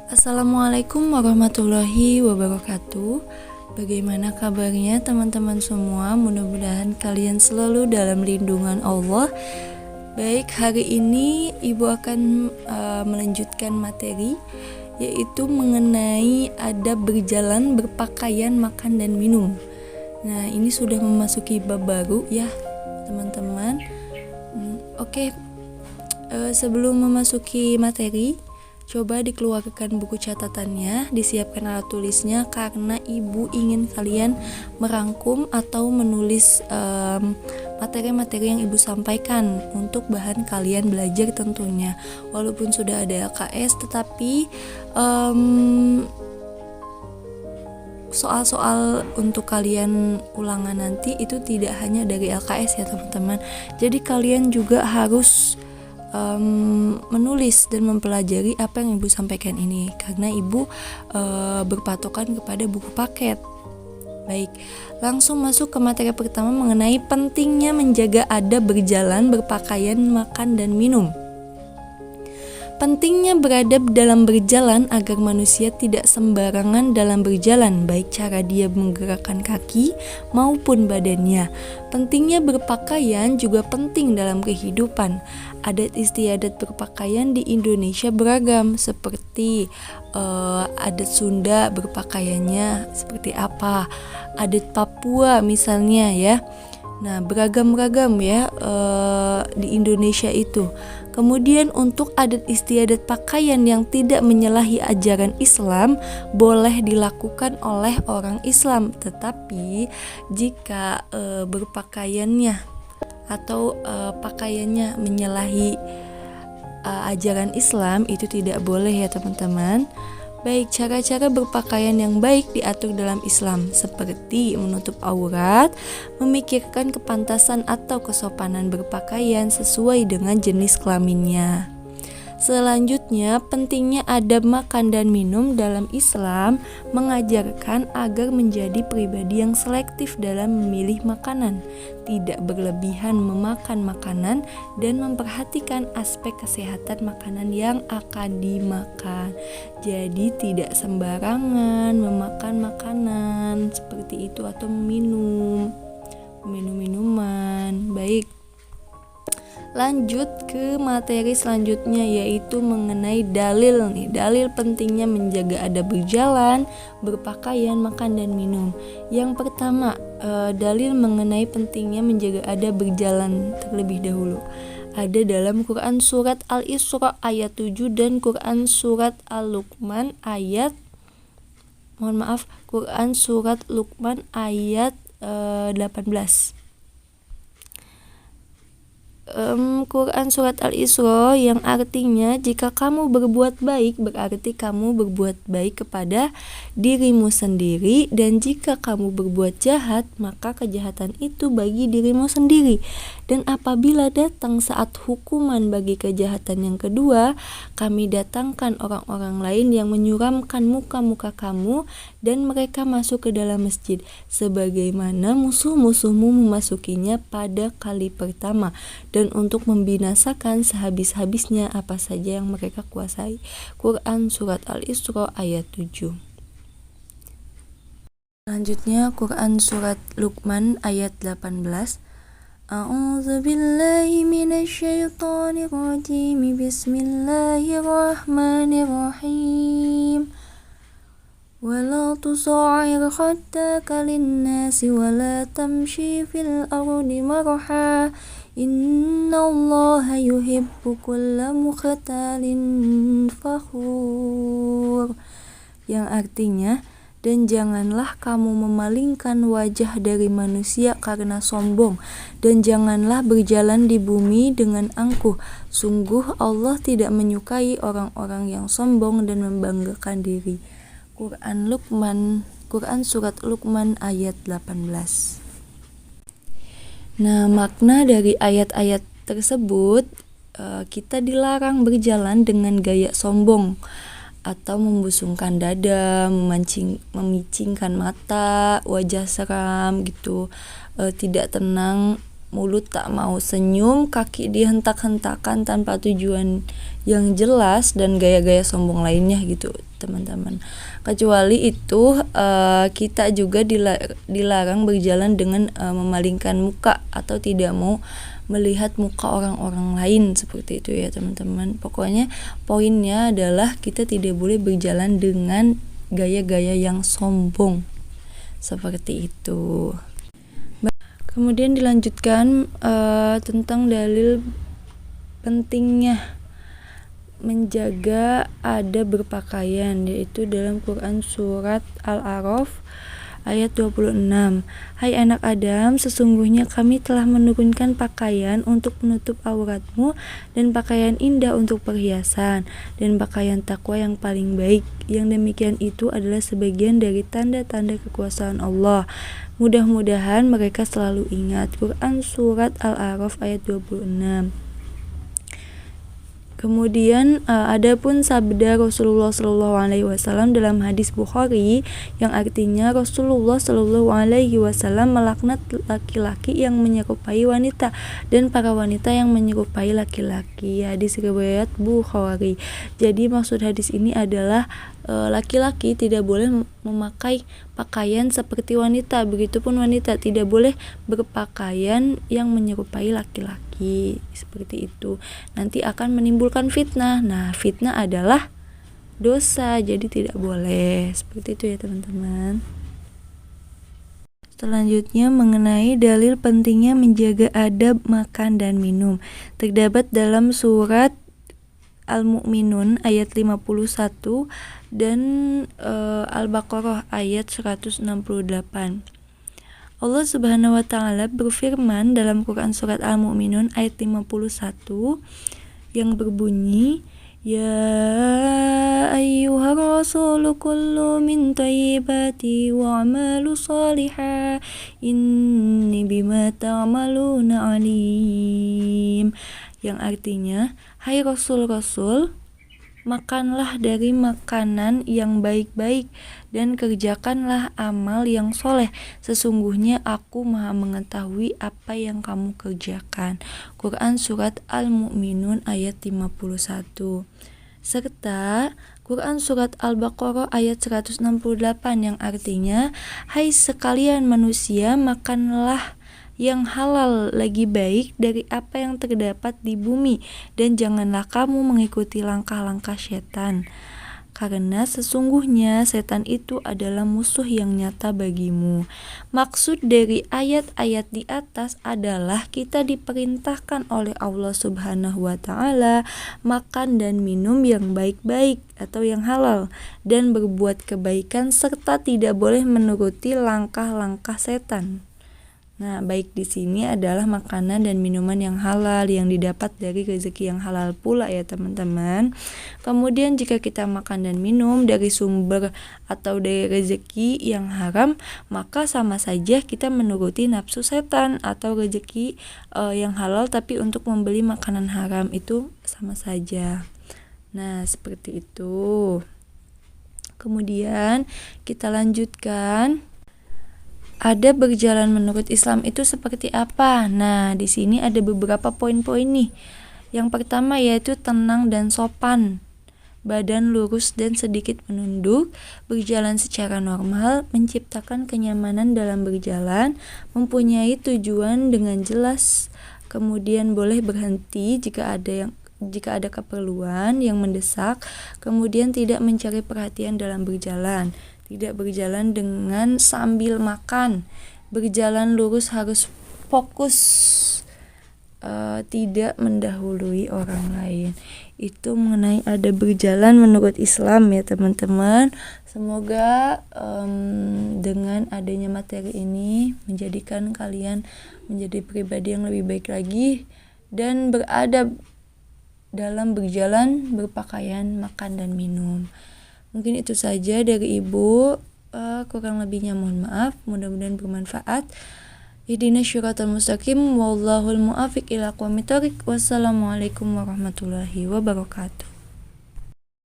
Assalamualaikum warahmatullahi wabarakatuh. Bagaimana kabarnya teman-teman semua? Mudah-mudahan kalian selalu dalam lindungan Allah. Baik, hari ini Ibu akan melanjutkan materi, yaitu mengenai adab berjalan, berpakaian, makan, dan minum. Nah, ini sudah memasuki bab baru ya teman-teman. Oke, sebelum memasuki materi, coba dikeluarkan buku catatannya, disiapkan alat tulisnya, karena Ibu ingin kalian merangkum atau menulis materi-materi yang Ibu sampaikan untuk bahan kalian belajar tentunya. Walaupun sudah ada LKS, tetapi soal-soal untuk kalian ulangan nanti itu tidak hanya dari LKS ya teman-teman. Jadi kalian juga harus menulis dan mempelajari apa yang Ibu sampaikan ini, karena Ibu berpatokan kepada buku paket. Baik, langsung masuk ke materi pertama mengenai pentingnya menjaga adab berjalan, berpakaian, makan, dan minum. Pentingnya beradab dalam berjalan agar manusia tidak sembarangan dalam berjalan, baik cara dia menggerakkan kaki maupun badannya. Pentingnya berpakaian juga penting dalam kehidupan. Adat istiadat berpakaian di Indonesia beragam, seperti adat Sunda berpakaiannya seperti apa, adat Papua misalnya ya. Nah, beragam-ragam ya di Indonesia itu. Kemudian untuk adat istiadat pakaian yang tidak menyalahi ajaran Islam boleh dilakukan oleh orang Islam, tetapi jika berpakaiannya atau pakaiannya menyalahi ajaran Islam itu tidak boleh ya teman-teman. Baik, cara-cara berpakaian yang baik diatur dalam Islam, seperti menutup aurat, memikirkan kepantasan atau kesopanan berpakaian sesuai dengan jenis kelaminnya. Selanjutnya, pentingnya adab makan dan minum dalam Islam mengajarkan agar menjadi pribadi yang selektif dalam memilih makanan, tidak berlebihan memakan makanan, dan memperhatikan aspek kesehatan makanan yang akan dimakan. Jadi tidak sembarangan memakan makanan seperti itu atau minum minuman. Baik, lanjut ke materi selanjutnya, yaitu mengenai dalil nih. Dalil pentingnya menjaga adab berjalan, berpakaian, makan, dan minum. Yang pertama, dalil mengenai pentingnya menjaga adab berjalan terlebih dahulu ada dalam Quran surat Al-Isra ayat 7 dan Quran surat Al-Luqman ayat Quran surat Luqman ayat 18. Quran surat Al-Isra yang artinya, jika kamu berbuat baik berarti kamu berbuat baik kepada dirimu sendiri, dan jika kamu berbuat jahat maka kejahatan itu bagi dirimu sendiri. Dan apabila datang saat hukuman bagi kejahatan yang kedua, kami datangkan orang-orang lain yang menyuramkan muka-muka kamu, dan mereka masuk ke dalam masjid sebagaimana musuh-musuhmu memasukinya pada kali pertama, dan untuk membinasakan sehabis-habisnya apa saja yang mereka kuasai. Quran surat Al-Isra ayat 7. Selanjutnya Quran surat Luqman ayat 18. A'udzu billahi minasyaitonir rajim. Bismillahirrahmanirrahim. ولا تصعر خدك للناس ولا تمشي في الأرض مرحا إن الله يحب كل مختال فخور, yang artinya, dan janganlah kamu memalingkan wajah dari manusia karena sombong, dan janganlah berjalan di bumi dengan angkuh. Sungguh Allah tidak menyukai orang-orang yang sombong dan membanggakan diri. Quran surat Luqman ayat 18. Nah, makna dari ayat-ayat tersebut, kita dilarang berjalan dengan gaya sombong atau membusungkan dada, memicingkan mata, wajah seram gitu, tidak tenang mulut tak mau senyum, kaki dihentak-hentakan tanpa tujuan yang jelas, dan gaya-gaya sombong lainnya gitu teman-teman. Kecuali itu kita juga dilarang berjalan dengan memalingkan muka atau tidak mau melihat muka orang-orang lain, seperti itu ya teman-teman. Pokoknya poinnya adalah kita tidak boleh berjalan dengan gaya-gaya yang sombong, seperti itu. Kemudian dilanjutkan tentang dalil pentingnya menjaga adab berpakaian, yaitu dalam Quran surat Al-A'raf ayat 26. Hai anak Adam, sesungguhnya kami telah menurunkan pakaian untuk menutup auratmu, dan pakaian indah untuk perhiasan, dan pakaian takwa yang paling baik. Yang demikian itu adalah sebagian dari tanda-tanda kekuasaan Allah. Mudah-mudahan mereka selalu ingat. Quran surat Al-A'raf ayat 26. Kemudian adapun sabda Rasulullah SAW dalam hadis Bukhari yang artinya Rasulullah SAW melaknat laki-laki yang menyerupai wanita dan para wanita yang menyerupai laki-laki. Hadis riwayat Bukhari. Jadi maksud hadis ini adalah laki-laki tidak boleh memakai pakaian seperti wanita, begitupun wanita tidak boleh berpakaian yang menyerupai laki-laki, seperti itu. Nanti akan menimbulkan fitnah. Nah, fitnah adalah dosa, jadi tidak boleh. Seperti itu ya teman-teman. Selanjutnya mengenai dalil pentingnya menjaga adab makan dan minum. Terdapat dalam surat Al-Mu'minun ayat 51 dan Al-Baqarah ayat 168. Allah Subhanahu wa taala berfirman dalam Quran surat Al-Mu'minun ayat 51 yang berbunyi, Ya ayyuhar rasulu kullu min thayyibati wa'malu salihah inni bima ta'maluna alim. Yang artinya, hai Rasul-Rasul, makanlah dari makanan yang baik-baik dan kerjakanlah amal yang soleh. Sesungguhnya aku maha mengetahui apa yang kamu kerjakan. Quran surat Al-Mu'minun ayat 51. Serta Quran surat Al-Baqarah ayat 168 yang artinya, hai sekalian manusia, makanlah yang halal lagi baik dari apa yang terdapat di bumi, dan janganlah kamu mengikuti langkah-langkah setan, karena sesungguhnya setan itu adalah musuh yang nyata bagimu. Maksud dari ayat-ayat di atas adalah kita diperintahkan oleh Allah Subhanahu wa taala makan dan minum yang baik-baik atau yang halal, dan berbuat kebaikan serta tidak boleh menuruti langkah-langkah setan. Nah, baik di sini adalah makanan dan minuman yang halal yang didapat dari rezeki yang halal pula ya teman-teman. Kemudian jika kita makan dan minum dari sumber atau dari rezeki yang haram, maka sama saja kita menuruti nafsu setan, atau rezeki yang halal tapi untuk membeli makanan haram, itu sama saja. Nah, seperti itu. Kemudian kita lanjutkan. Ada berjalan menurut Islam itu seperti apa? Nah, di sini ada beberapa poin-poin nih. Yang pertama yaitu tenang dan sopan, badan lurus dan sedikit menunduk, berjalan secara normal, menciptakan kenyamanan dalam berjalan, mempunyai tujuan dengan jelas, kemudian boleh berhenti jika ada keperluan yang mendesak, kemudian tidak mencari perhatian dalam berjalan. Tidak berjalan dengan sambil makan, berjalan lurus harus fokus, tidak mendahului orang lain. Itu mengenai ada berjalan menurut Islam ya teman-teman. Semoga dengan adanya materi ini menjadikan kalian menjadi pribadi yang lebih baik lagi dan beradab dalam berjalan, berpakaian, makan dan minum. Mungkin itu saja dari Ibu, kurang lebihnya mohon maaf, mudah-mudahan bermanfaat. Ihdinas syiratal mustaqim, wallahul muwaffiq ila aqwamit thoriq. Wassalamualaikum warahmatullahi wabarakatuh.